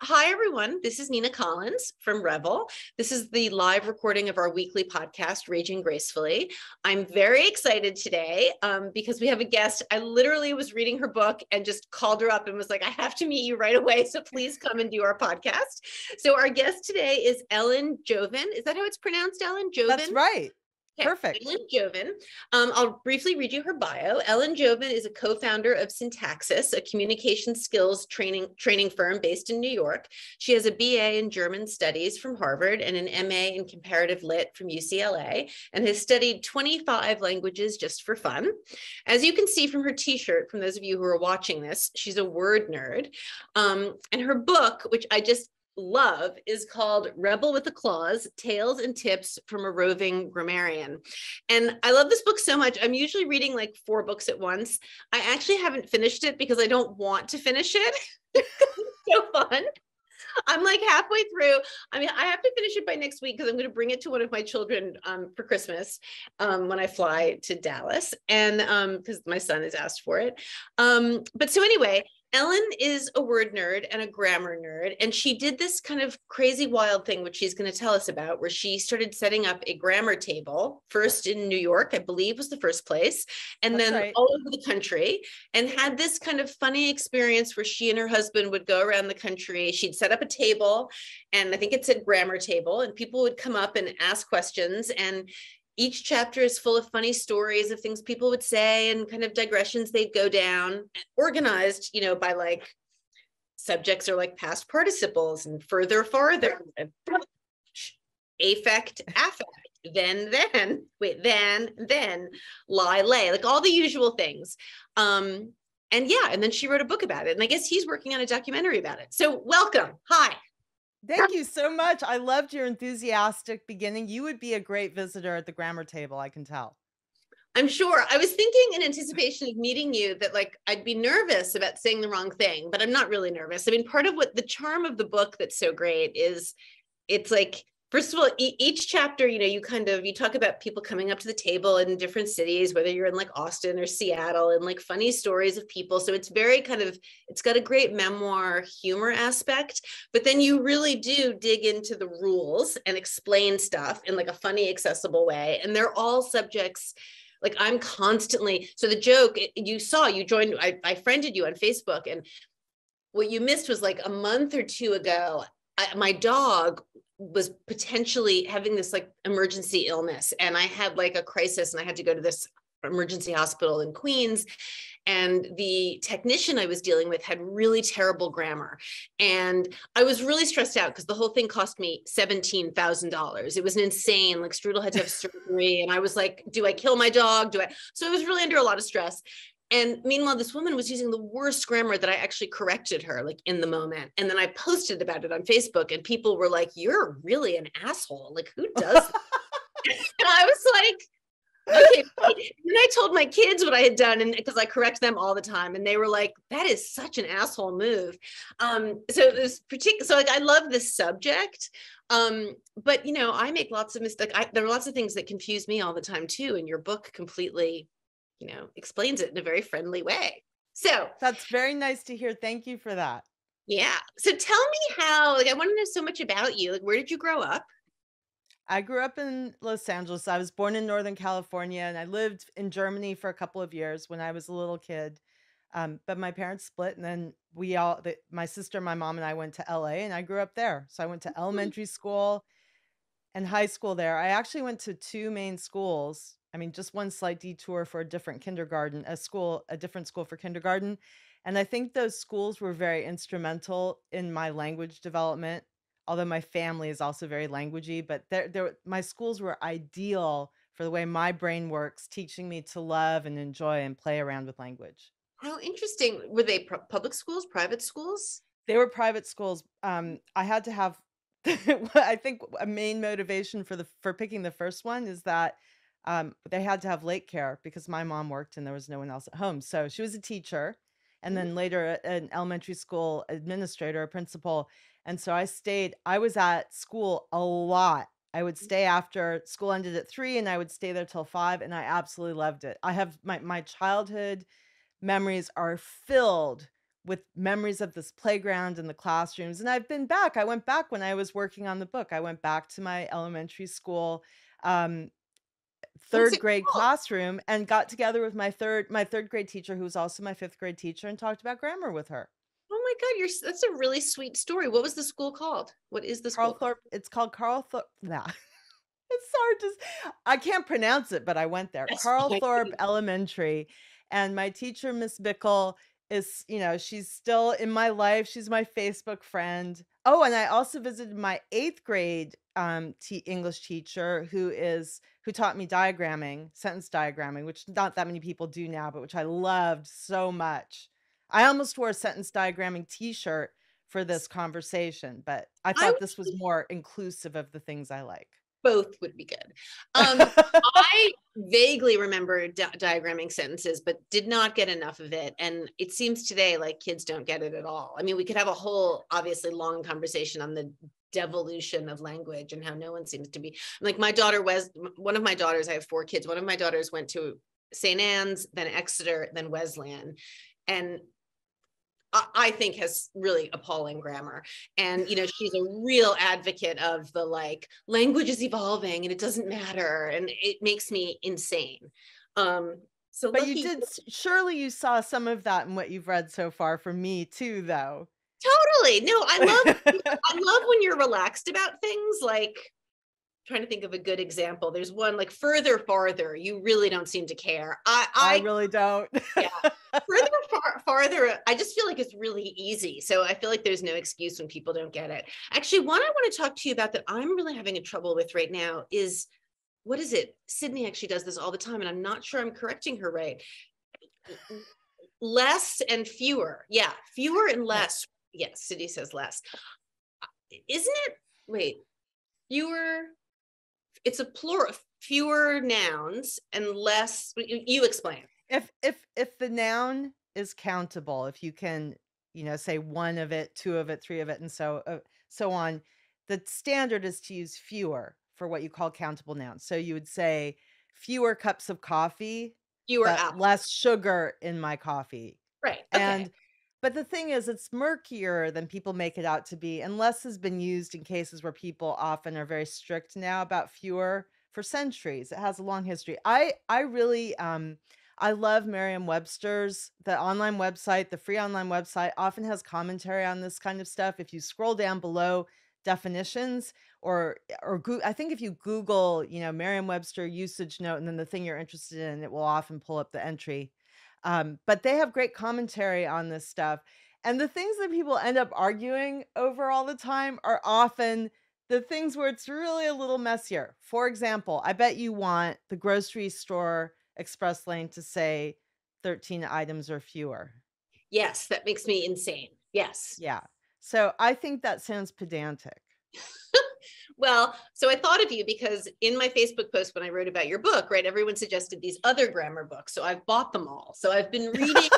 Hi, everyone. This is Nina Collins from Revel. This is the live recording of our weekly podcast, Raging Gracefully. I'm very excited today because we have a guest. I literally was reading her book and just called her up and was like, I have to meet you right away. So please come and do our podcast. So our guest today is Ellen Jovin. Is that how it's pronounced, Ellen? Jovin? That's right. Okay, Perfect. Ellen Jovin. I'll briefly read you her bio. Ellen Jovin is a co-founder of Syntaxis, a communication skills training firm based in New York. She has a BA in German studies from Harvard and an MA in comparative lit from UCLA, and has studied 25 languages just for fun. As you can see from her t-shirt, from those of you who are watching this, she's a word nerd. And her book, which I just love, is called Rebel with a Clause, Tales and Tips from a Roving Grammarian. And I love this book so much. I'm usually reading like 4 books at once. I actually haven't finished it because I don't want to finish it. It's so fun. I'm like halfway through. I mean, I have to finish it by next week because I'm going to bring it to one of my children for Christmas when I fly to Dallas, and because my son has asked for it. But so anyway, Ellen is a word nerd and a grammar nerd, and she did this kind of crazy wild thing, which she's going to tell us about, where she started setting up a grammar table, first in New York, I believe was the first place, and That's then right. all over the country, and had this kind of funny experience where she and her husband would go around the country. She'd set up a table, and I think it said grammar table, and people would come up and ask questions, and each chapter is full of funny stories of things people would say and kind of digressions they'd go down, organized, by like subjects are like past participles and further, farther, and affect, then, lie, lay, like all the usual things. And then she wrote a book about it. And I guess he's working on a documentary about it. So welcome. Hi. Thank you so much. I loved your enthusiastic beginning. You would be a great visitor at the grammar table, I can tell. I'm sure. I was thinking in anticipation of meeting you that like I'd be nervous about saying the wrong thing, but I'm not really nervous. I mean, part of what the charm of the book that's so great is it's like, first of all, each chapter, you talk about people coming up to the table in different cities, whether you're in like Austin or Seattle, and like funny stories of people. So it's very it's got a great memoir humor aspect, but then you really do dig into the rules and explain stuff in like a funny, accessible way. And they're all subjects. Like I'm constantly, so the joke you joined, I friended you on Facebook, and what you missed was like a month or 2 ago, my dog was potentially having this like emergency illness, and I had like a crisis, and I had to go to this emergency hospital in Queens, and the technician I was dealing with had really terrible grammar, and I was really stressed out because the whole thing cost me $17,000. It was an insane, like Strudel had to have surgery, and I was like, do I kill my dog? So I was really under a lot of stress. And meanwhile, this woman was using the worst grammar that I actually corrected her like in the moment. And then I posted about it on Facebook, and people were like, you're really an asshole. Like, who does that? And I was like, okay. And I told my kids what I had done, and because I correct them all the time, and they were like, that is such an asshole move. So it was particular. So like, I love this subject. But I make lots of mistakes. There are lots of things that confuse me all the time too. And your book completely explains it in a very friendly way. So That's very nice to hear. Thank you for that. yeah. So tell me how, like, I want to know so much about you. Like, where did you grow up? I grew up in Los Angeles. I was born in Northern California, and I lived in Germany for a couple of years when I was a little kid. But my parents split, and then my sister, my mom, and I went to LA, and I grew up there. So I went to elementary school and high school there. I actually went to 2 main schools. I mean, just one slight detour for a different kindergarten, a different school for kindergarten. And I think those schools were very instrumental in my language development, although my family is also very languagey, but my schools were ideal for the way my brain works, teaching me to love and enjoy and play around with language. How interesting. Were they public schools, private schools? They were private schools. I had to have I think a main motivation for picking the first one is that, they had to have late care because my mom worked and there was no one else at home. So she was a teacher, and then later an elementary school administrator, a principal. And so I was at school a lot. I would stay after school ended at 3, and I would stay there till 5, and I absolutely loved it. I have my childhood memories are filled with memories of this playground and the classrooms. And I've been back. I went back when I was working on the book. I went back to my elementary school um, What's third it grade called? classroom and got together with my third grade teacher, who was also my fifth grade teacher, and talked about grammar with her. Oh my God, that's a really sweet story. What was the school called? What is the Carl school called? Thorpe. It's called Carl Thorpe. Nah, it's hard to. I can't pronounce it, but I went there. That's Carl fine. Thorpe Elementary, and my teacher, Miss Bickle, is she's still in my life. She's my Facebook friend. Oh, and I also visited my eighth grade English teacher, who taught me diagramming, sentence diagramming, which not that many people do now, but which I loved so much. I almost wore a sentence diagramming T-shirt for this conversation, but I I thought this was more inclusive of the things I like. both would be good. I vaguely remember diagramming sentences, but did not get enough of it. And it seems today like kids don't get it at all. I mean, we could have a whole, obviously, long conversation on the devolution of language and how no one seems to be like my daughter was one of my daughters. I have 4 kids. One of my daughters went to St. Anne's, then Exeter, then Wesleyan. And I think has really appalling grammar. And, she's a real advocate of the like language is evolving and it doesn't matter. And it makes me insane. So But you lucky. did surely you saw some of that in what you've read so far from me too, though. Totally. No, I love when you're relaxed about things, like trying to think of a good example. There's one like further, farther. You really don't seem to care. I really don't. Yeah. Further, farther, I just feel like it's really easy. So I feel like there's no excuse when people don't get it. Actually, one I want to talk to you about that I'm really having a trouble with right now is, what is it? Sydney actually does this all the time, and I'm not sure I'm correcting her right. Less and fewer. Yeah, fewer and less. Yes, Sydney says less. Isn't it? Wait, fewer. It's a plural. Fewer nouns and less. You explain. If the noun is countable, if you can, say one of it, two of it, three of it, and so on, the standard is to use fewer for what you call countable nouns. So you would say fewer cups of coffee, Fewer but apples. less sugar in my coffee. Right. Okay. And but the thing is, it's murkier than people make it out to be, and less has been used in cases where people often are very strict now about fewer for centuries. It has a long history. I really I love Merriam-Webster's. The online website, the free online website, often has commentary on this kind of stuff. If you scroll down below definitions, I think if you Google, Merriam-Webster usage note and then the thing you're interested in, it will often pull up the entry. But they have great commentary on this stuff. And the things that people end up arguing over all the time are often the things where it's really a little messier. For example, I bet you want the grocery store express lane to say 13 items or fewer. Yes, that makes me insane. Yes. Yeah. So I think that sounds pedantic. Well, so I thought of you because in my Facebook post when I wrote about your book, right, everyone suggested these other grammar books. So I've bought them all. So I've been reading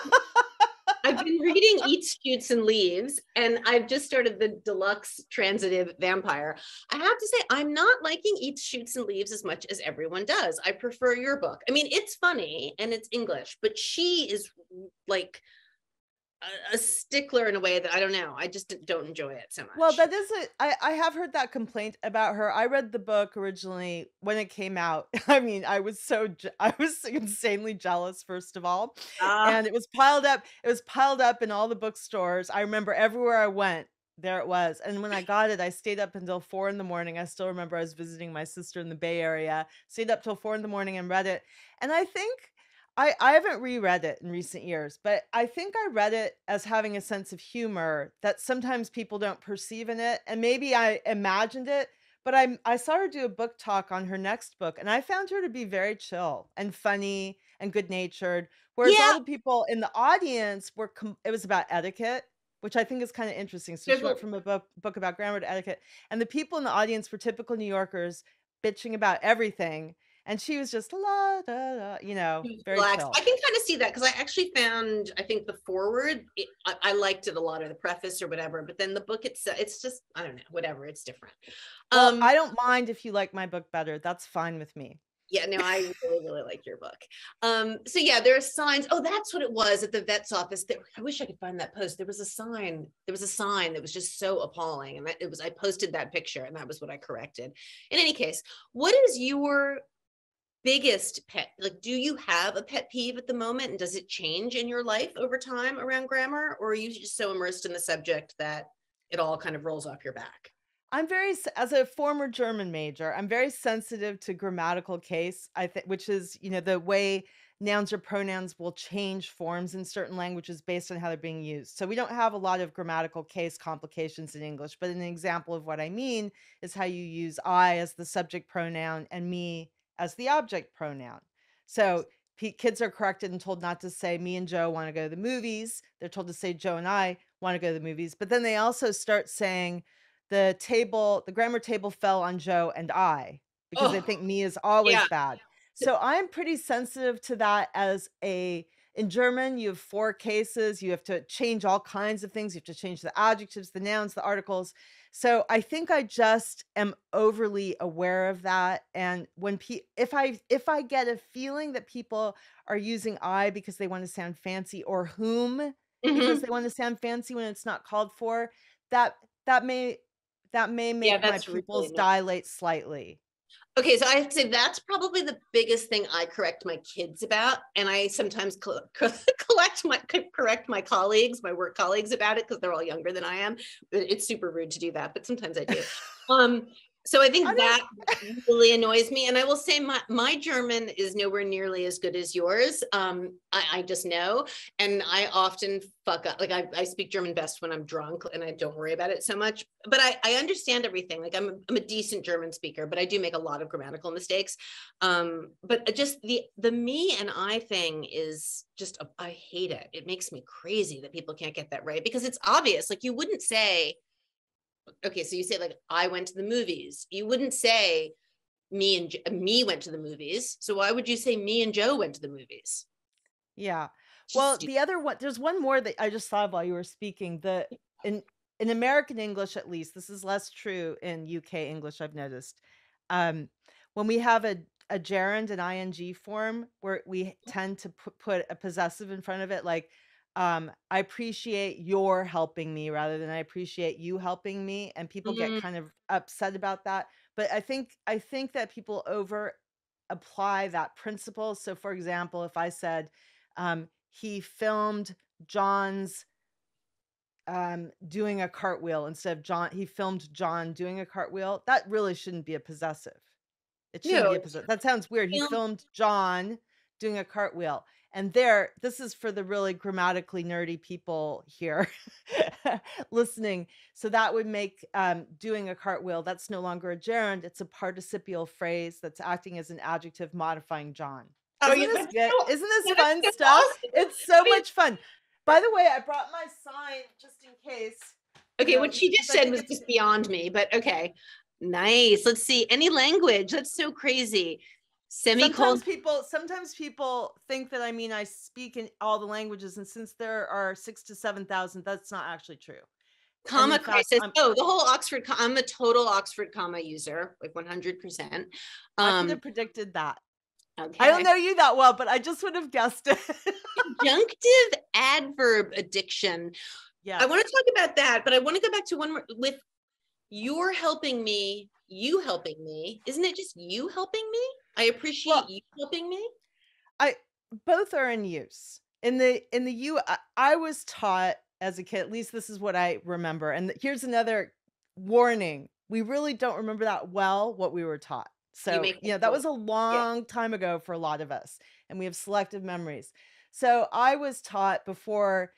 Eats, Shoots, and Leaves, and I've just started the deluxe transitive vampire. I have to say, I'm not liking Eats, Shoots, and Leaves as much as everyone does. I prefer your book. I mean, it's funny and it's English, but she is like a stickler in a way that I don't know. I just don't enjoy it so much. Well, that is I have heard that complaint about her. I read the book originally when it came out. I mean, I was insanely jealous, first of all. And it was piled up. It was piled up in all the bookstores. I remember everywhere I went, there it was. And when I got it, I stayed up until 4 in the morning. I still remember I was visiting my sister in the Bay Area, stayed up till 4 in the morning and read it. And I think I haven't reread it in recent years, but I think I read it as having a sense of humor that sometimes people don't perceive in it. And maybe I imagined it, but I saw her do a book talk on her next book, and I found her to be very chill and funny and good-natured, whereas all yeah, the people in the audience it was about etiquette, which I think is kind of interesting. So she went from a book about grammar to etiquette, and the people in the audience were typical New Yorkers bitching about everything. And she was just la da da, very relax. chill. I can kind of see that because I actually found, I think the foreword, I liked it a lot, or the preface or whatever, but then the book itself, it's just, I don't know, whatever, it's different. Well, I don't mind if you like my book better. That's fine with me. Yeah, no, I really, really like your book. So yeah, there are signs. Oh, that's what it was at the vet's office. I wish I could find that post. There was a sign. There was a sign that was just so appalling, and it was. I posted that picture, and that was what I corrected. In any case, what is your biggest pet? Like, do you have a pet peeve at the moment, and does it change in your life over time around grammar, or are you just so immersed in the subject that it all kind of rolls off your back? As a former German major, I'm very sensitive to grammatical case, I think, which is, the way nouns or pronouns will change forms in certain languages based on how they're being used. So we don't have a lot of grammatical case complications in English, but an example of what I mean is how you use I as the subject pronoun and me as the object pronoun. So kids are corrected and told not to say me and Joe want to go to the movies. They're told to say Joe and I want to go to the movies, but then they also start saying the grammar table fell on Joe and I, because they Oh, think me is always yeah. bad. So I'm pretty sensitive to that in German, you have 4 cases, you have to change all kinds of things, you have to change the adjectives, the nouns, the articles. So I think I just am overly aware of that, and if I get a feeling that people are using I because they wanna sound fancy, or whom because Mhm. they wanna sound fancy when it's not called for, that that may that may Yeah, make my that's really pupils annoying. dilate slightly. Okay, so I have to say that's probably the biggest thing I correct my kids about, and I sometimes correct my colleagues, my work colleagues about it because they're all younger than I am. It's super rude to do that, but sometimes I do. Um, so I I think don't that really annoys me, and I will say my German is nowhere nearly as good as yours. I just know, and I often fuck up. Like I speak German best when I'm drunk, and I don't worry about it so much. But I understand everything. Like I'm a decent German speaker, but I do make a lot of grammatical mistakes. But just the me and I thing is just I hate it. It makes me crazy that people can't get that right because it's obvious. Like you wouldn't say, okay, so you say like I went to the movies. You wouldn't say me went to the movies. So why would you say me and Joe went to the movies? Yeah. It's just Well, stupid. the other one there's one more that I just thought of while you were speaking. In in American English, at least, this is less true in UK English, I've noticed. Um, when we have a gerund, an ing form, where we tend to put a possessive in front of it, like, I appreciate your helping me rather than I appreciate you helping me, and people get Mm, kind of upset about that. But I think that people over apply that principle. So, for example, if I said, he filmed John's doing a cartwheel instead of he filmed John doing a cartwheel. That really shouldn't be a possessive. It shouldn't no, be a possessive. That sounds weird. He film. filmed John doing a cartwheel. And this is for the really grammatically nerdy people here listening. So that would make doing a cartwheel, that's no longer a gerund. It's a participial phrase that's acting as an adjective modifying John. Oh, Isn't yeah, this good? Isn't this that's fun so stuff? awesome. It's so I mean, much fun. By the way, I brought my sign just in case, okay, what she because just I said think was it's just beyond me, but okay. Nice. Let's see. Any language. That's so crazy. sometimes Semicolon, people think that I mean I speak in all the languages, and since there are 6 to 7,000, that's not actually true. And in comma fact, crisis. Oh, the whole Oxford. I'm a total Oxford comma user, like 100%. I could Um, have predicted that. I don't okay. know you that well, but I just would have guessed it. Conjunctive adverb addiction. I want Yes. to talk about that, but I want to go back to one more with you're helping me, you helping me. Isn't it just you helping me? I appreciate Well, you helping me. I both are in use. In the I was taught as a kid, at least this is what I remember. And here's another warning. We really don't remember that well what we were taught. You So, make that that point. was a Yeah. long time ago for a lot of us, and we have selective memories. So, I was taught before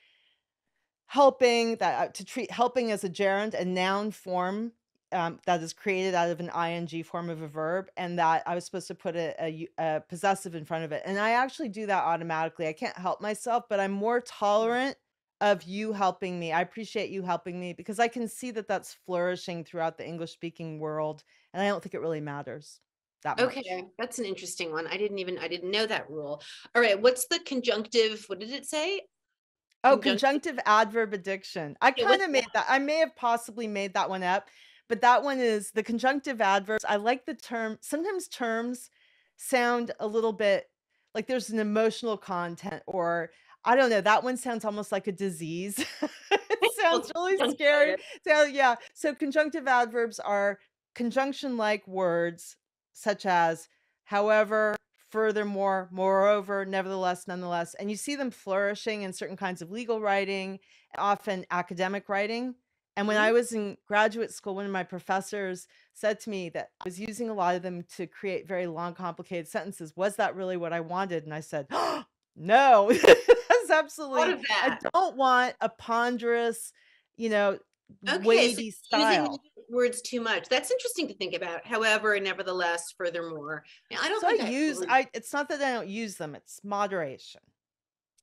to treat helping as a gerund, a noun form, that is created out of an ing form of a verb, and that I was supposed to put a possessive in front of it. And I actually do that automatically. I can't help myself, but I'm more tolerant of you helping me. I appreciate you helping me because I can see that that's flourishing throughout the English speaking world, and I don't think it really matters that much. Okay, that's an interesting one. I didn't know that rule. All right, what's the conjunctive? What did it say? Oh, Conjunctive. conjunctive adverb addiction. I Yeah, kind what's of made that? that. I may have possibly made that one up, but that one is the conjunctive adverbs. I like the term. Sometimes terms sound a little bit like there's an emotional content, or I don't know, that one sounds almost like a disease. It sounds really scary. Conjunctive. So, yeah, so conjunctive adverbs are conjunction-like words such as however, furthermore, moreover, nevertheless, nonetheless, and you see them flourishing in certain kinds of legal writing, often academic writing. And when I Mhm. was in graduate school, one of my professors said to me that I was using a lot of them to create very long, complicated sentences. Was that really what I wanted? And I said, no, that's Thought absolutely, of I that. don't want a ponderous, you know, Okay, so weighty using style. words too much. That's interesting to think about. However, nevertheless, furthermore. Yeah, I don't think I ever. It's not that I don't use them, it's moderation.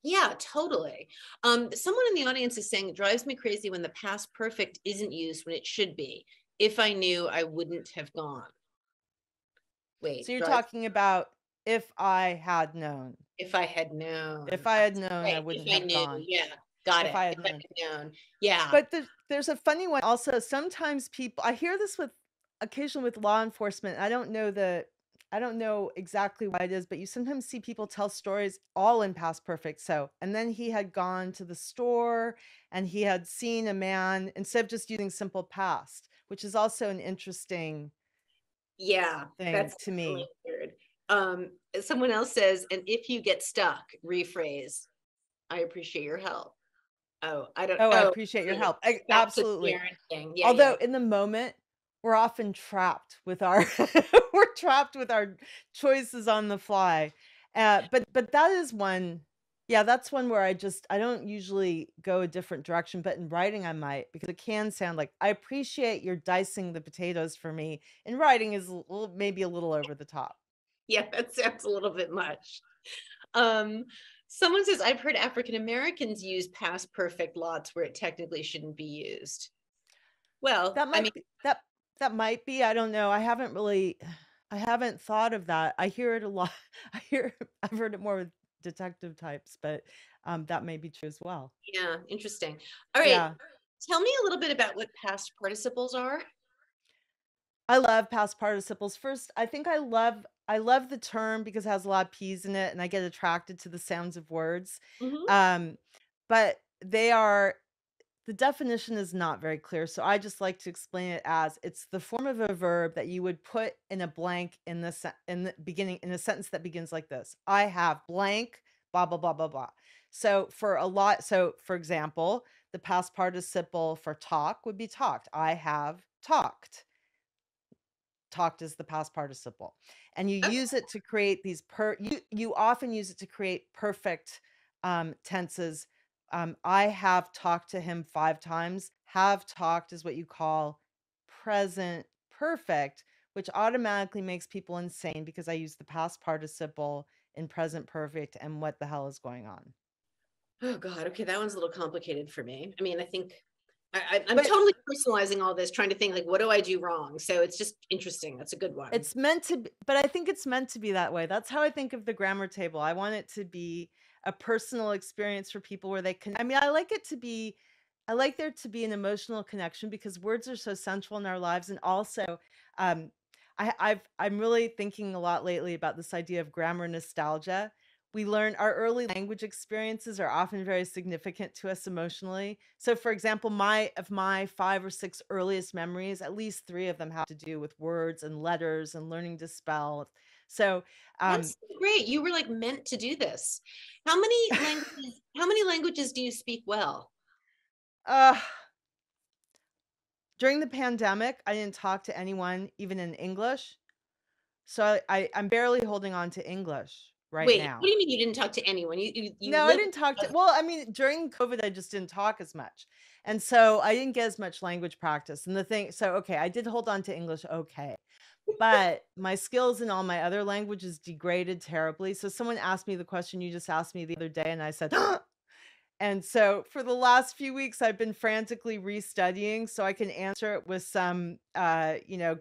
Yeah, totally. Someone in the audience is saying it drives me crazy when the past perfect isn't used when it should be. If I knew, I wouldn't have gone. So Wait, you're drive. talking about if I had known. If I had known. If I had known, I Right. If wouldn't I have knew. gone. Yeah. Got If it. I If had I known. had known. Yeah. But there's a funny one also, sometimes people I hear this with occasionally with law enforcement. I don't know exactly why it is, but you sometimes see people tell stories all in past perfect. So, and then he had gone to the store and he had seen a man instead of just using simple past, which is also an interesting Yeah. thing That's to definitely me. weird. Someone else says, and if you get stuck, rephrase. I appreciate your help. Oh, I don't. Oh, I Oh, appreciate your right. help. Back to the Absolutely. parenting. Yeah, yeah. Although in the moment, we're often trapped with our we're trapped with our choices on the fly. But that is one, yeah, that's one where I don't usually go a different direction, but in writing I might, because it can sound like, "I appreciate your dicing the potatoes for me." In writing is maybe a little over the top. Yeah, that sounds a little bit much. Um, Someone says, I've heard African Americans use past perfect lots where it technically shouldn't be used. Well, That I mean, might be that might be, I don't know, I haven't really I haven't thought of that. I hear it a lot. I've heard it more with detective types, but, that may be true as well. yeah, interesting. All right. Yeah. Tell me a little bit about what past participles are. I love past participles. First, I love the term because it has a lot of P's in it, and I get attracted to the sounds of words. Hmm. Um, but they are the definition is not very clear, so I just like to explain it as it's the form of a verb that you would put in a blank in the beginning in a sentence that begins like this. I have blank, blah blah blah blah blah. So for example, the past participle for talk would be talked. I have talked. Talked is the past participle. And you Okay. use it to create these you often use it to create perfect tenses. I have talked to him 5 times. Have talked is what you call present perfect, which automatically makes people insane because I use the past participle in present perfect, and what the hell is going on? Oh God. Okay, that one's a little complicated for me. I mean, I think I'm But totally personalizing all this, trying to think like, what do I do wrong? So it's just interesting. That's a good one. it's meant to be, but I think it's meant to be that way. That's how I think of the grammar table. I want it to be a personal experience for people where they can, I mean, I like there to be an emotional connection because words are so central in our lives. And also, um, I'm really thinking a lot lately about this idea of grammar nostalgia. We learn our early language experiences are often very significant to us emotionally. So, for example, my 5 or 6 earliest memories, at least 3 of them have to do with words and letters and learning to spell. So, um, That's great. You were like meant to do this. How many languages do you speak well? uh, during the pandemic, I didn't talk to anyone even in English. So I'm barely holding on to English right Wait, what now. do you mean you didn't talk to anyone? You No, I live. didn't talk to, well, I mean, during COVID, I just didn't talk as much. And so I didn't get as much language practice. And the thing, so okay, I did hold on to English okay. But my skills in all my other languages degraded terribly. So someone asked me the question you just asked me the other day, and I said, and so for the last few weeks, I've been frantically restudying so I can answer it with some,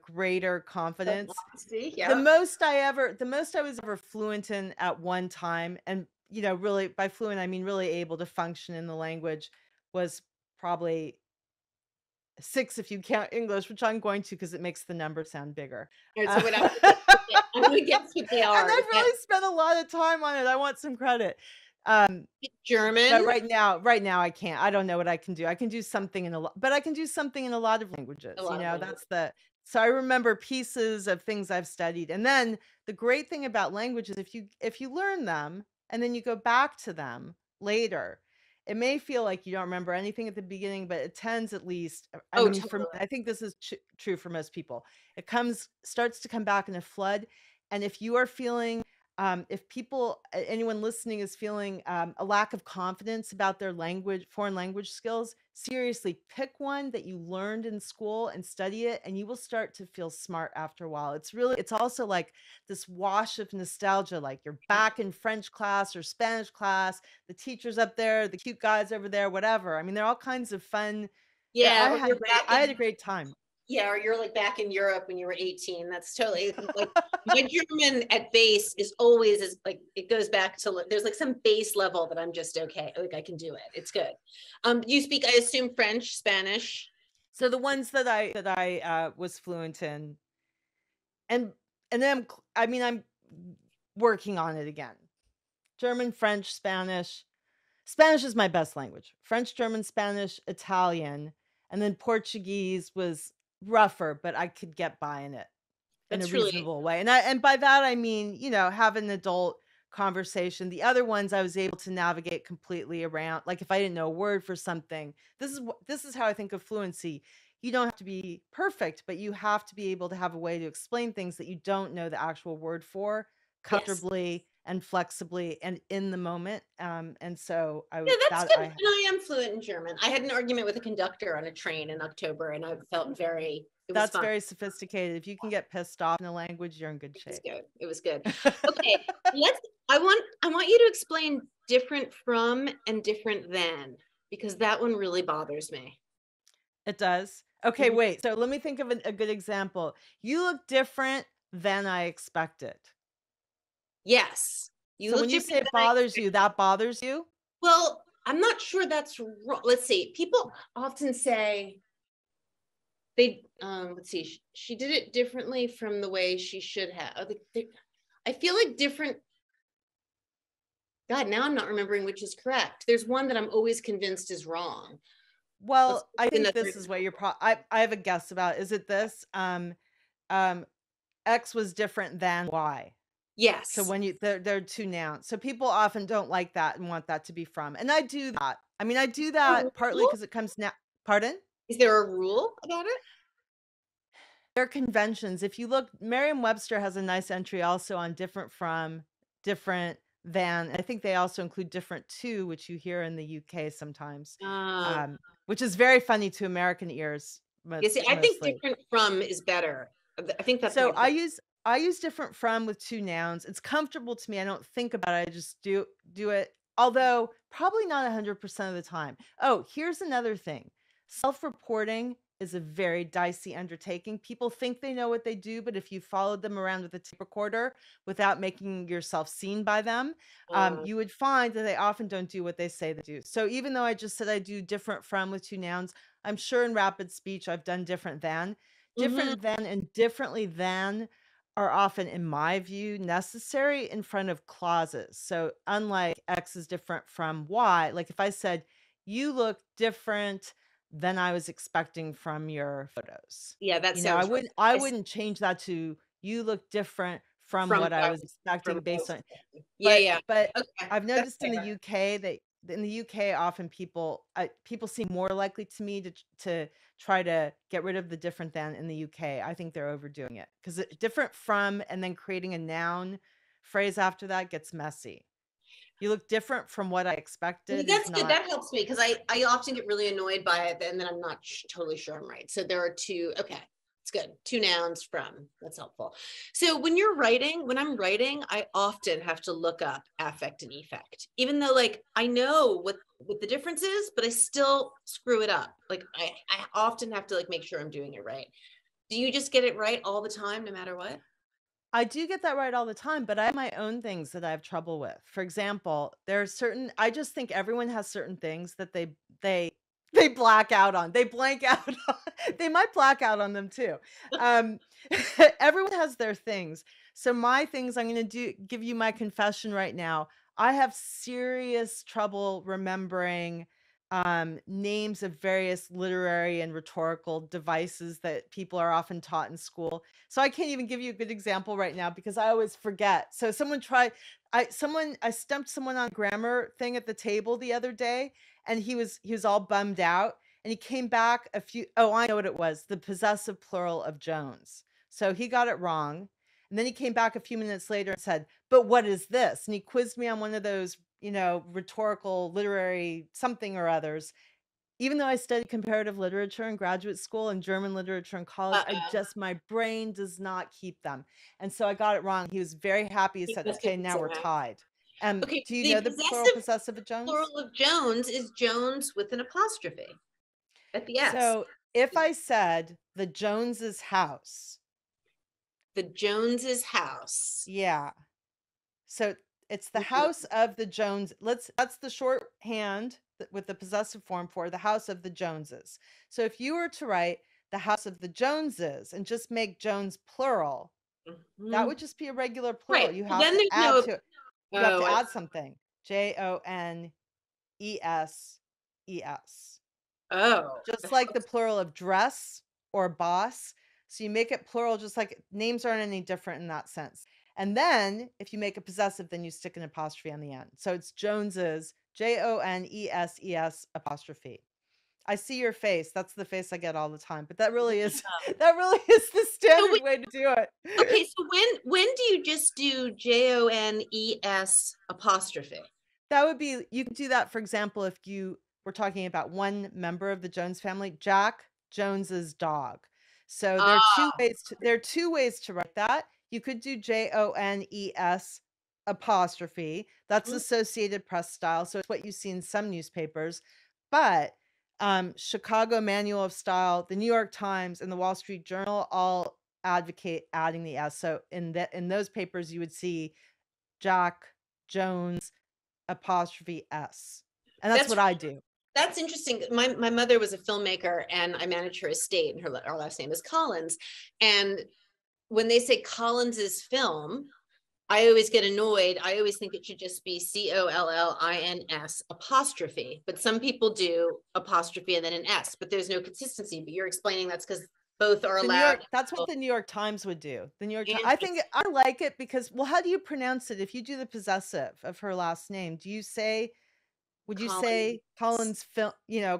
greater confidence. Honesty, yeah. The most I was ever fluent in at one time, and, really by fluent, I mean really able to function in the language, was probably 6 if you count English, which I'm going to because it makes the number sound bigger. All right, so Uh, what else? I'm gonna guess what they And are. I've really spent a lot of time on it. I want some credit. But German? right now I can't. I don't know what I can do. I can do something in a lot, but I can do something in a lot of A languages, lot of language. that's the so I remember pieces of things I've studied. And then the great thing about languages, if you learn them and then you go back to them later, it may feel like you don't remember anything at the beginning, but it tends at least, I Oh, mean, for me, totally. I think this is true for most people. It starts to come back in a flood. And if you are feeling if anyone listening is feeling a lack of confidence about their foreign language skills, seriously pick one that you learned in school and study it, and you will start to feel smart after a while. It's also like this wash of nostalgia, like you're back in French class or Spanish class, the teacher's up there, the cute guys over there, whatever. I mean, there are all kinds of fun. Yeah, or you're back I in had a great time. Yeah, or you're like back in Europe when you were 18. That's totally like my German at base is always is like it goes back to there's like some base level that I'm just okay. Like I can do it. It's good. You speak, I assume, French, Spanish. So the ones that I was fluent in, and then I'm working on it again. German, French, Spanish. Spanish is my best language. French, German, Spanish, Italian, and then Portuguese was rougher, but I could get by in it in a That's really reasonable way. And by that I mean, have an adult conversation. The other ones I was able to navigate completely around. Like if I didn't know a word for something, this is how I think of fluency. You don't have to be perfect, but you have to be able to have a way to explain things that you don't know the actual word for yes. comfortably and flexibly and in the moment. And so I Yeah, would that's that good. And I I am fluent in German. I had an argument with a conductor on a train in October, and I felt it was That's fun. very sophisticated. If you can get pissed off in a language, you're in good It was shape. good. It was good. Okay, let's. I want you to explain different from and different than because that one really bothers me. It does. Okay, Mhm. wait. So let me think of a good example. You look different than I expected. Yes, you So look when you different say it than I bothers you, expected. that bothers you? Well, I'm not sure that's wrong. Let's see. People often say let's see. She did it differently from the way she should have. I feel like different. God, now I'm not remembering which is correct. There's one that I'm always convinced is wrong. Let's Well, I do think another this is what example. I have a guess about. Is it this? Um X was different than Y. So Yes. when they're two nouns. So people often don't like that and want that to be from. And I do that. I mean, I do that partly because it comes now. Pardon? Is there a rule about it? There are conventions. If you look, Merriam-Webster has a nice entry also on different from, different than. I think they also include different to, which you hear in the UK sometimes, Uh, um, which is very funny to American ears you see, I think mostly. different from is better. I think that's my So point. I use different from with two nouns. It's comfortable to me. I don't think about it. I just do it. Although probably not 100% of the time. Oh, here's another thing. Self-reporting is a very dicey undertaking. People think they know what they do, but if you followed them around with a tape recorder without making yourself seen by them, Uh, you would find that they often don't do what they say they do. So even though I just said I do different from with two nouns, I'm sure in rapid speech I've done different than. mhm. Different than and differently than are often, in my view, necessary in front of clauses. So unlike X is different from Y, like if I said, you look different than I was expecting from your photos. Yeah, that You know, I sounds right. wouldn't I I s- wouldn't change that to you look different from From what what I I was was from expecting what I based was on. expecting. Yeah, But yeah. but Okay, I've that's noticed in the fair. UK that in the UK, often people seem more likely to me to try to get rid of the different than in the UK. I think they're overdoing it because different from and then creating a noun phrase after that gets messy. You look different from what I Well, expected is that's good. not. That helps me because I often get really annoyed by it, and then I'm not totally sure I'm right. So there are two. Okay, it's good. Two nouns from. That's helpful. So when I'm writing, I often have to look up affect and effect, even though like I know what the difference is, but I still screw it up. Like I often have to like make sure I'm doing it right. Do you just get it right all the time, no matter what? I do get that right all the time, but I have my own things that I have trouble with. For example, there are certain I just think everyone has certain things that they they black out on. They blank out on. They might black out on them too. Um, everyone has their things. So my things I'm going to give you my confession right now. I have serious trouble remembering names of various literary and rhetorical devices that people are often taught in school. So I can't even give you a good example right now because I always forget. So I stumped someone on a grammar thing at the table the other day, and he was all bummed out, and he came back I know what it was, the possessive plural of Jones. So he got it wrong. And then he came back a few minutes later and said, "But what is this?" And he quizzed me on one of those, rhetorical, literary something or others. Even though I studied comparative literature in graduate school and German literature in college, Uh-uh. my brain does not keep them. And so I got it wrong. He was very happy. He He said, must have "Okay, been now so we're happy. tied." Okay, Do you the know the plural possessive possessive of Jones? plural of Jones is Jones with an apostrophe at the S. So if I said the Joneses' house, The Joneses' house. yeah. So it's the Mhm. house of the Jones. That's the shorthand with the possessive form for the house of the Joneses. So if you were to write the house of the Joneses and just make Jones plural, that would Mhm. just be a regular plural. Right. You Well, have then to there's add no. to it. You have Oh, to add something. Jones. oh. Just like the plural of dress or boss. So you make it plural, just like names aren't any different in that sense. And then if you make it possessive, then you stick an apostrophe on the end. So it's Joneses, Joneses apostrophe. I see your face. That's the face I get all the time. But that really is that really is the So standard way to do it. okay, so when do you just do Jones apostrophe? That would be you can do that, for example, if you were talking about one member of the Jones family, Jack Jones's dog. So Ah, there are 2 ways to write that. You could do Jones apostrophe. That's mhm. Associated Press style, so it's what you see in some newspapers. But Chicago Manual of Style, the New York Times, and the Wall Street Journal all advocate adding the S. So in those papers, you would see Jack Jones apostrophe S. And that's That's what I do. that's interesting. My mother was a filmmaker, and I manage her estate, and her last name is Collins. And when they say Collins's film, I always get annoyed. I always think it should just be Collins apostrophe, but some people do apostrophe and then an S, but there's no consistency. But you're explaining that's because both are The New allowed. York That's what the New York Times would do. The New York Times, I think Interesting. I like it because, well, how do you pronounce it if you do the possessive of her last name? Would you say Collins, Collins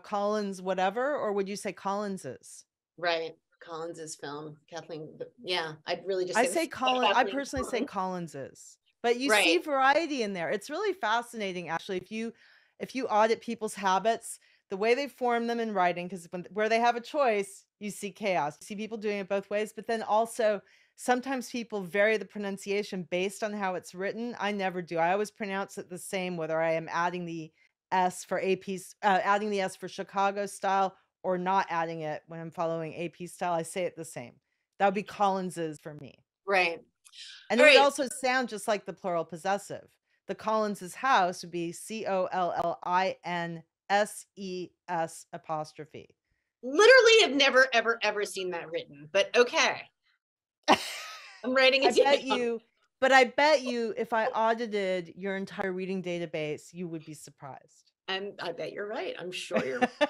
Collins whatever, or would you say Collins's? right? Collins's film, Kathleen. Yeah, I'd really just I say this say is about I Kathleen personally say Collins. Collins's. But you see Right. variety in there. It's really fascinating actually if you audit people's habits, the way they form them in writing, because where they have a choice, you see chaos. You see people doing it both ways, but then also sometimes people vary the pronunciation based on how it's written. I never do. I always pronounce it the same, whether I am adding the adding the S for Chicago style or not adding it when I'm following AP style. I say it the same. That would be Collins's for me. Right. And All it would right. also sound just like the plural possessive. The Collins's house would be Collinses apostrophe. Literally have never, ever, ever seen that written, but okay. I'm writing I it bet down. you, but I bet you if I audited your entire reading database, you would be surprised. And I bet you're right. I'm sure you're right.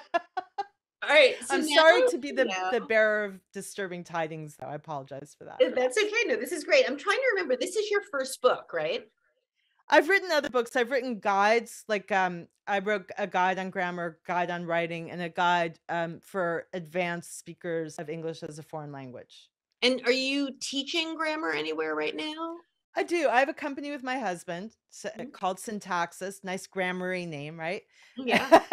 All right. So I'm now, sorry to be no, the bearer of disturbing tidings, though. I apologize for that. that's okay. No, this is great. I'm trying to remember. This is your first book, right? I've written other books. I've written guides, like, I wrote a guide on grammar, guide on writing, and a guide, for advanced speakers of English as a foreign language. And are you teaching grammar anywhere right now? I do. I have a company with my husband Mhm. called Syntaxis. Nice grammary name, right? Yeah,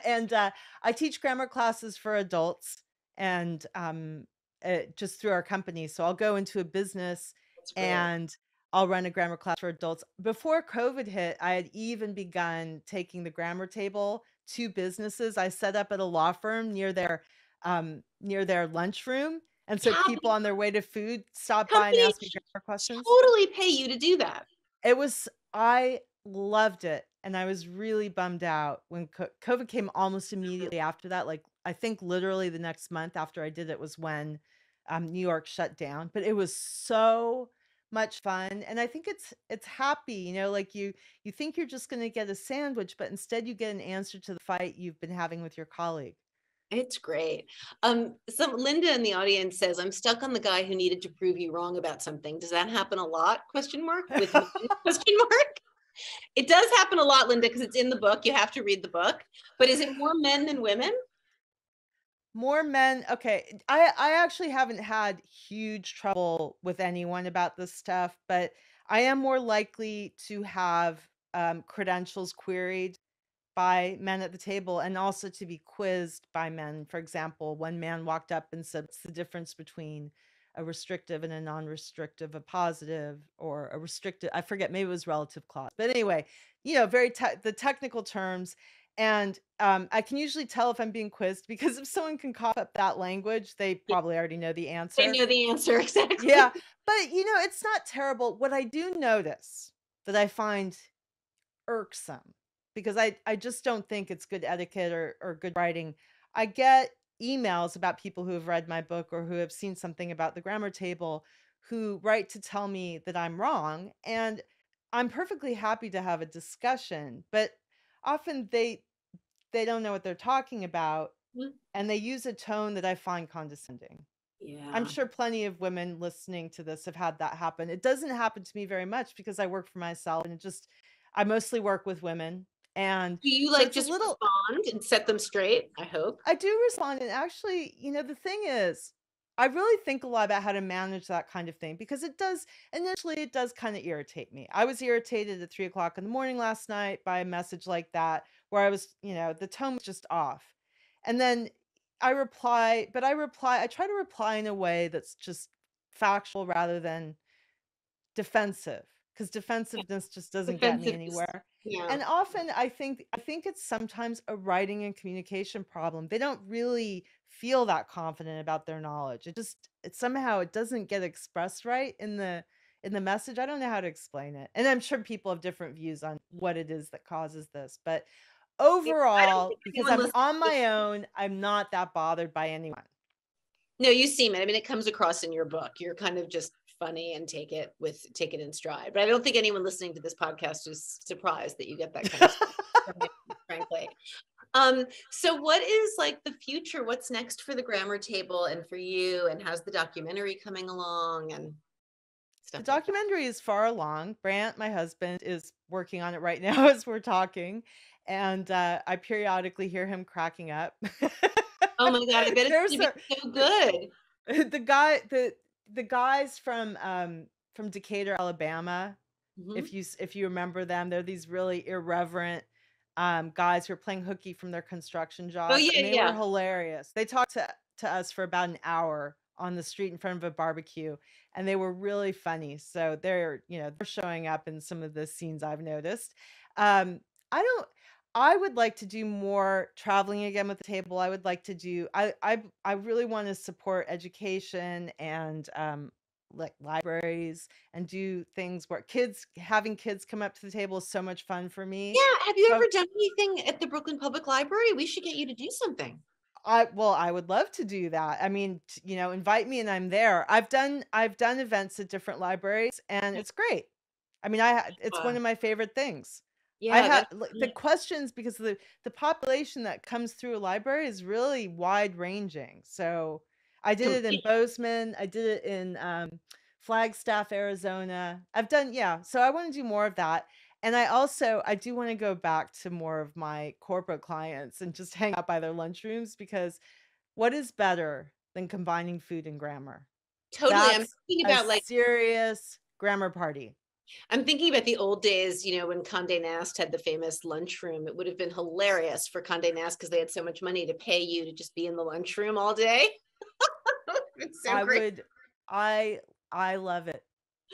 And I teach grammar classes for adults, and just through our company. So I'll go into a business that's great. and I'll run a grammar class for adults. Before COVID hit, I had even begun taking the grammar table to businesses. I set up at a law firm near their lunchroom, and so Yeah, people on their way to food stop by and companies ask me grammar questions. totally pay you to do that. I loved it, and I was really bummed out when COVID came almost Mhm. immediately after that. Like, I think literally the next month after I did it was when New York shut down, but it was so much fun. And I think it's happy, like you think you're just going to get a sandwich, but instead you get an answer to the fight you've been having with your colleague. It's great. Some Linda in the audience says, I'm stuck on the guy who needed to prove you wrong about something. Does that happen a lot? Question mark with men? Question mark. It does happen a lot, Linda, because it's in the book. You have to read the book. But is it more men than women? More men. Okay. I actually haven't had huge trouble with anyone about this stuff, but I am more likely to have credentials queried by men at the table and also to be quizzed by men. For example, one man walked up and said, "What's the difference between a restrictive and a non-restrictive, a positive or a restrictive?" I forget, maybe it was relative clause. But anyway, the technical terms. And I can usually tell if I'm being quizzed because if someone can cough up that language, they probably already know the They answer. know the answer Yeah, exactly. but it's not terrible. What I do notice that I find irksome because I just don't think it's good etiquette or good writing. I get emails about people who have read my book or who have seen something about the grammar table who write to tell me that I'm wrong, and I'm perfectly happy to have a discussion, but often they don't know what they're talking about and they use a tone that I find condescending. I'm Yeah. sure plenty of women listening to this have had that happen. It doesn't happen to me very much because I work for myself and I mostly work with women. And Do you so like it's a just little, respond and set them straight? I hope. I do respond. And actually, the thing is, I really think a lot about how to manage that kind of thing because initially, it does kind of irritate me. I was irritated at 3 o'clock in the morning last night by a message like that where the tone was just off. And then I try to reply in a way that's just factual rather than defensive, because Yeah. defensiveness just doesn't get me Defensive is, anywhere. yeah. And often I think it's sometimes a writing and communication problem. They don't really feel that confident about their knowledge. It somehow it doesn't get expressed right in the message. I don't know how to explain it. And I'm sure people have different views on what it is that causes this. But Yeah, I don't overall, think because anyone I'm listening on to my own, I'm not that bothered by anyone. No, you seem it. I mean, it comes across in your book. You're kind of just funny and take it in stride. But I don't think anyone listening to this podcast is surprised that you get that kind of stuff from me, frankly. So what is like the future? What's next for the grammar table and for you? And how's the documentary coming along and The stuff like that? documentary is far along. Brant, my husband, is working on it right now as we're talking, and I periodically hear him cracking up. Oh my God, I bet it's There's gonna a be so good. the guy the guys from Decatur, Alabama. Mhm. If you remember them, they're these really irreverent guys who are playing hooky from their construction Oh jobs, yeah, and they were yeah. hilarious. They talked to us for about an hour on the street in front of a barbecue, and they were really funny. So they're showing up in some of the scenes I've noticed. Um, I don't. I would like to do more traveling again with the table. I would like to do. I really want to support education and like libraries and do things where having kids come up to the table is so much fun for me. Yeah. Have you So ever done anything at the Brooklyn Public Library? We should get you to do something. I would love to do that. I mean, invite me and I'm there. I've done events at different libraries and it's great. I mean, it's one Uh, of my favorite things. I yeah, have that's the questions because the population that comes through a library is really wide ranging. So I did it in complete. Bozeman. I did it in Flagstaff, Arizona. Yeah. So I want to do more of that. And I do want to go back to more of my corporate clients and just hang out by their lunchrooms because what is better than combining food and grammar? Totally. That's a serious grammar party. I'm thinking about the old days, when Conde Nast had the famous lunchroom. It would have been hilarious for Conde Nast because they had so much money to pay you to just be in the lunchroom all day. It's so I great. would I I love it.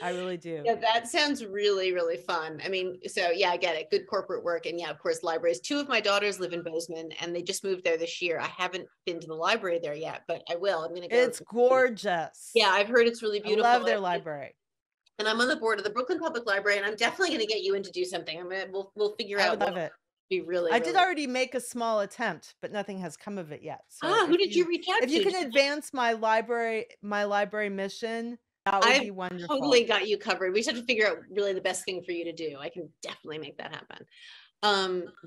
I really do. Yeah, that sounds really, really fun. I mean, so yeah, I get it. Good corporate work. And yeah, of course, libraries. Two of my daughters live in Bozeman and they just moved there this year. I haven't been to the library there yet, but I will. I'm going to go. It's gorgeous. Yeah, I've heard it's really I beautiful. love their library. And I'm on the board of the Brooklyn Public Library, and I'm definitely going to get you in to do something. We'll figure I out would what love it. Be really, I did really. already make a small attempt, but nothing has come of it yet. So Who did you reach out if you to? can advance my library mission, that would I've be wonderful. totally got you covered. We just have to figure out really the best thing for you to do. I can definitely make that happen.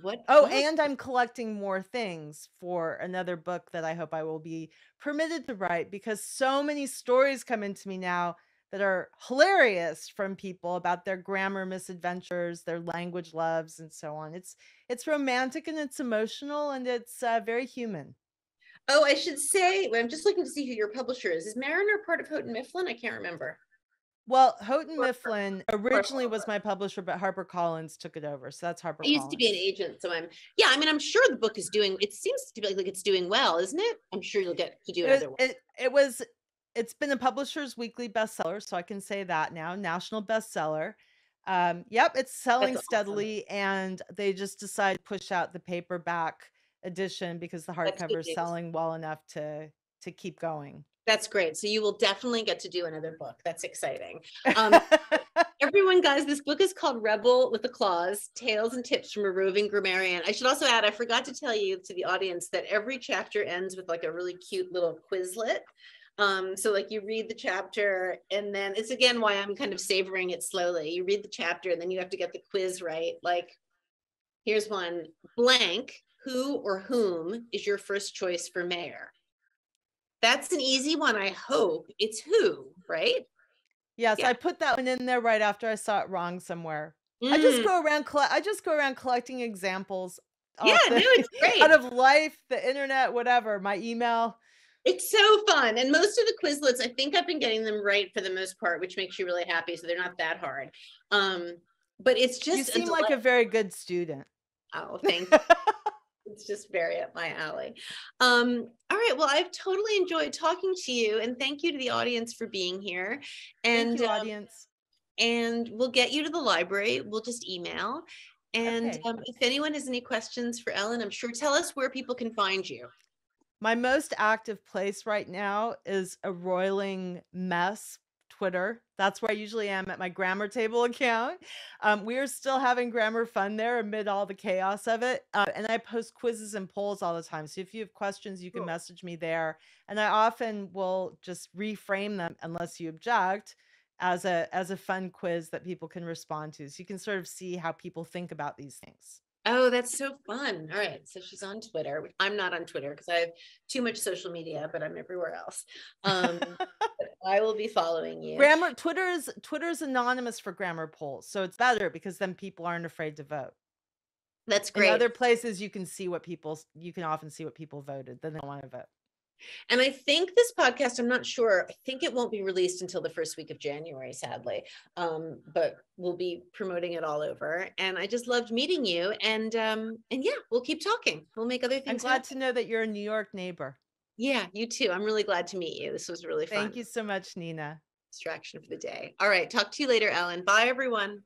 What Oh, else? and I'm collecting more things for another book that I hope I will be permitted to write, because so many stories come into me now that are hilarious from people about their grammar misadventures, their language loves, and so on. It's romantic and it's emotional and it's very human. Oh, I should say, I'm just looking to see who your publisher is. Is Mariner part of Houghton Mifflin? I can't remember. Well, Houghton Or, Mifflin or originally was my publisher, but HarperCollins took it over. So that's I used to be an HarperCollins. agent, so yeah, I mean, I'm sure the book is doing, it seems to be like it's doing well, isn't it? I'm sure you'll get to do It another one. it's been a Publisher's Weekly bestseller, so I can say that now, national bestseller. Yep, it's selling That's awesome. steadily, and they just decided to push out the paperback edition because the That's good hardcover is news. selling well enough to keep going. That's great. So you will definitely get to do another book. That's exciting. Everyone, guys, this book is called Revel with a Clause, Tales and Tips from a Roving Grammarian. I should also add, I forgot to tell you, to the audience, that every chapter ends with like a really cute little Quizlet. So like you read the chapter and then it's again why I'm kind of savoring it slowly. You read the chapter and then you have to get the quiz right. Like here's one: blank, who or whom is your first choice for mayor? That's an easy one. I hope it's who, right? Yes, Yeah. I put that one in there right after I saw it wrong somewhere. Mm, I just go around collecting examples yeah, off no, the it's out great. of life, the internet, whatever, my email. It's so fun. And most of the Quizlets, I think I've been getting them right for the most part, which makes you really happy. So they're not that hard. Um, but it's You just a seem like a delight. very good student. Oh, thank you. It's just very up my alley. All right. Well, I've totally enjoyed talking to you, and thank you to the audience for being here. Thank And you, audience. and we'll get you to the library. We'll just email. And Okay. if anyone has any questions for Ellen, I'm sure, tell us where people can find you. My most active place right now is a roiling mess Twitter. That's where I usually am at my grammar table account. We are still having grammar fun there amid all the chaos of it. And I post quizzes and polls all the time. So if you have questions, you can Cool. message me there. And I often will just reframe them, unless you object, as a fun quiz that people can respond to. So you can sort of see how people think about these things. Oh, that's so fun. All right. So she's on Twitter. I'm not on Twitter because I have too much social media, but I'm everywhere else. But I will be following you. Twitter's anonymous for grammar polls, so it's better because then people aren't afraid to vote. That's In great. other places, you can often see what people voted, then they don't wanna vote. And I think this podcast, I'm not sure, I think it won't be released until the first week of January, sadly. But we'll be promoting it all over. And I just loved meeting you. And yeah, we'll keep talking. We'll make other I'm things glad happen. to know that you're a New York neighbor. Yeah, you too. I'm really glad to meet you. This was really Thank fun. you so much, Nina. Distraction for the day. All right. Talk to you later, Ellen. Bye, everyone.